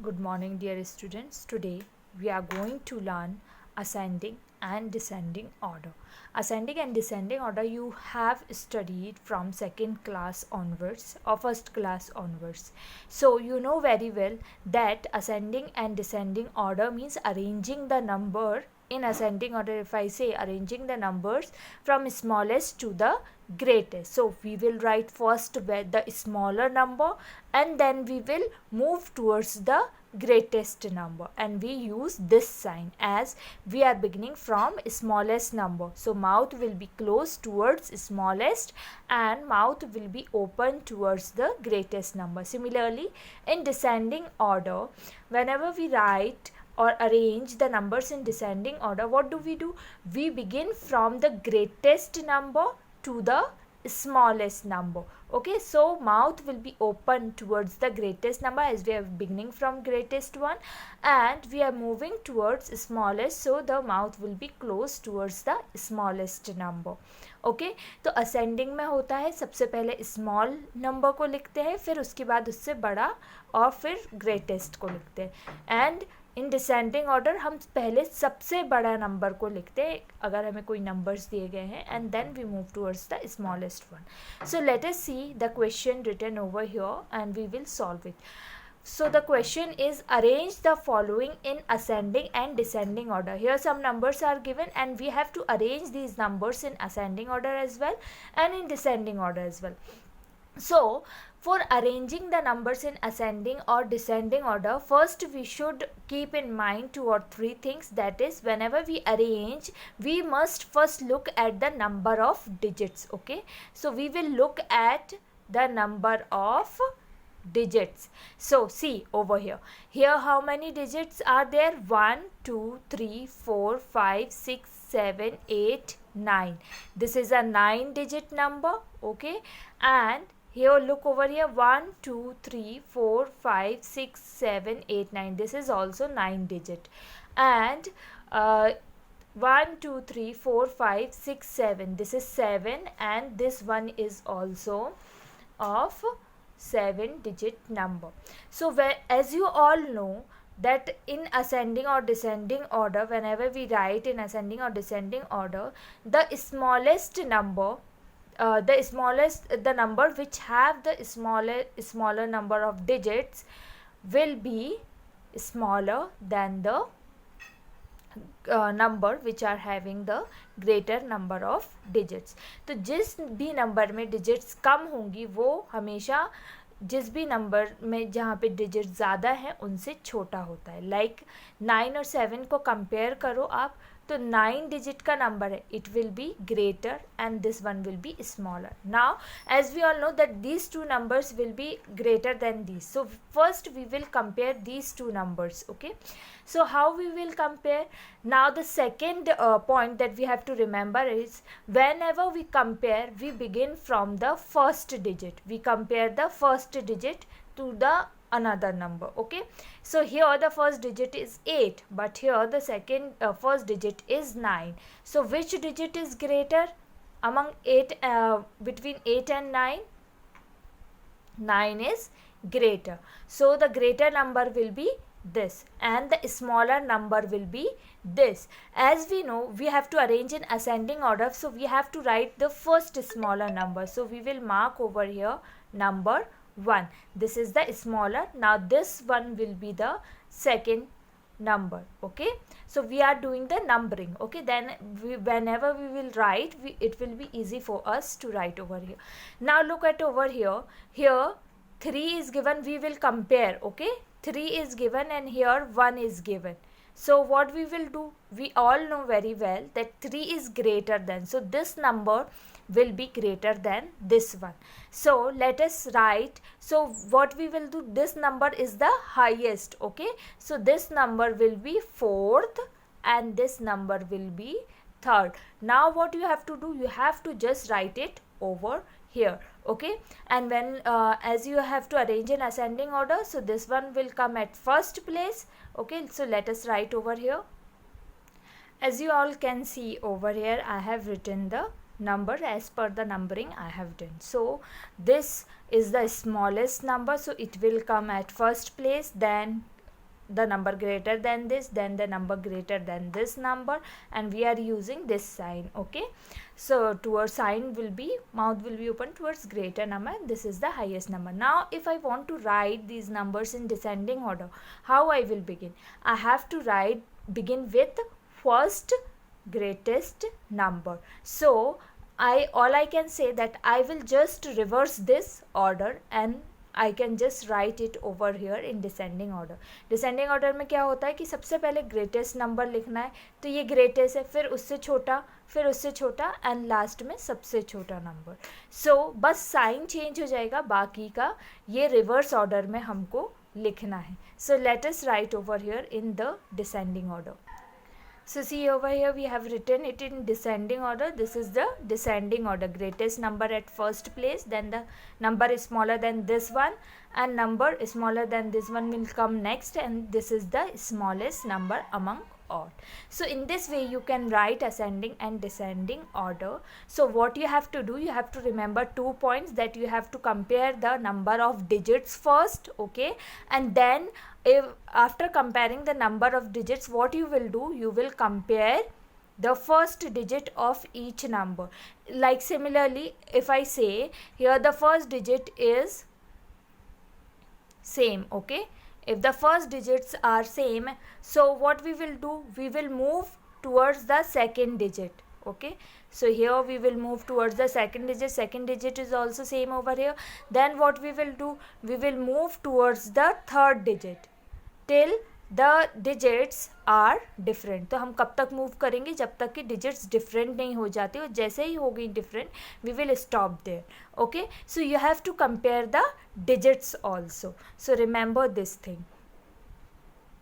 Good morning, dear students. Today we are going to learn ascending and descending order. Ascending and descending order you have studied from second class onwards or first class onwards. So you know very well that ascending and descending order means arranging the number in ascending order. If I say arranging the numbers from smallest to the greatest, so we will write first the smaller number and then we will move towards the greatest number, and we use this sign as we are beginning from smallest number. So mouth will be closed towards smallest and mouth will be open towards the greatest number. Similarly, in descending order, whenever we write or arrange the numbers in descending order, what do? We begin from the greatest number to the smallest number. Okay, so mouth will be open towards the greatest number as we are beginning from greatest one, and we are moving towards smallest, so the mouth will be closed towards the smallest number. Okay तो ascending में होता है सबसे पहले small number को लिखते हैं, फिर उसके बाद उससे बड़ा और फिर ग्रेटेस्ट को लिखते हैं. एंड इन डिसेंडिंग ऑर्डर हम पहले सबसे बड़ा नंबर को लिखते हैं अगर हमें कोई नंबर्स दिए गए हैं, and then we move towards the smallest one. So let us see the question written over here and we will solve it. So the question is, arrange the following in ascending and descending order. Here some numbers are given and we have to arrange these numbers in ascending order as well and in descending order as well. So for arranging the numbers in ascending or descending order, first we should keep in mind 2 or 3 things. That is, whenever we arrange, we must first look at the number of digits. Okay, so we will look at the number of digits. So see over here how many digits are there? 1 2 3 4 5 6 7 8 9. This is a 9 digit number. Okay, and here look over here, 1 2 3 4 5 6 7 8 9. This is also 9 digit. And 1 2 3 4 5 6 7, this is 7, and this one is also of 7 digit number. So as you all know that in ascending or descending order, whenever we write in ascending or descending order, the smallest number, the number which have the smaller number of digits will be smaller than the number which are having the greater number of digits. तो जिस भी number में digits कम होंगी वो हमेशा जिस भी number में जहाँ पे digits ज़्यादा हैं उनसे छोटा होता है. लाइक 9 और 7 को कंपेयर करो आप, तो 9 digit का नंबर है, it will be greater and this one will be smaller. Now as we all know that these two numbers will be greater than these, so first we will compare these two numbers. Okay, so how we will compare? Now the second point that we have to remember is, whenever we compare, we begin from the first digit. We compare the first digit to the another number. Okay, so here the first digit is 8, but here the first digit is 9. So which digit is greater among 8, between 8 and 9? 9 is greater. So the greater number will be this and the smaller number will be this. As we know, we have to arrange in ascending order, so we have to write the first smaller number. So we will mark over here number 1. This is the smaller. Now this one will be the second number. Okay, so we are doing the numbering. Okay, then whenever we will write, it will be easy for us to write over here. Now look at over here. Here 3 is given, we will compare. Okay, 3 is given and here 1 is given. So what we will do, we all know very well that 3 is greater than, so this number will be greater than this one. So let us write. So what we will do, this number is the highest. Okay, so this number will be 4th and this number will be 3rd. Now what you have to do, you have to just write it over here. Okay, and when as you have to arrange in ascending order, so this one will come at first place. Okay, so let us write over here. As you all can see over here, I have written the number as per the numbering I have done. So this is the smallest number, so it will come at first place, then the number greater than this, then the number greater than this number, and we are using this sign. Okay, so towards sign will be, mouth will be open towards greater number, and this is the highest number. Now if I want to write these numbers in descending order, how I will begin? I have to begin with first greatest number. So all I can say that I will just reverse this order and I can just write it over here in descending order. Descending order में क्या होता है कि सबसे पहले greatest number लिखना है, तो ये greatest है, फिर उससे छोटा, फिर उससे छोटा, एंड लास्ट में सबसे छोटा नंबर. सो बस साइन चेंज हो जाएगा, बाकी का ये रिवर्स ऑर्डर में हमको लिखना है. सो let us right over here in the descending order. So see over here we have written it in descending order. This is the descending order. Greatest number at first place, then the number is smaller than this one, and number is smaller than this one will come next, and this is the smallest number among all. So in this way you can write ascending and descending order. So what you have to do, you have to remember 2 points, that you have to compare the number of digits first, okay, and then if after comparing the number of digits, what you will do, you will compare the first digit of each number. Like similarly, if I say here the first digit is same, okay, if the first digits are same, so what we will do, we will move towards the second digit. Okay, so here we will move towards the second digit is also same over here. Then what we will do, we will move towards the third digit till the digits are different. तो हम कब तक move करेंगे, जब तक कि digits different नहीं हो जाते, और जैसे ही हो गई different we will stop there. Okay, so you have to compare the digits also. So remember this thing.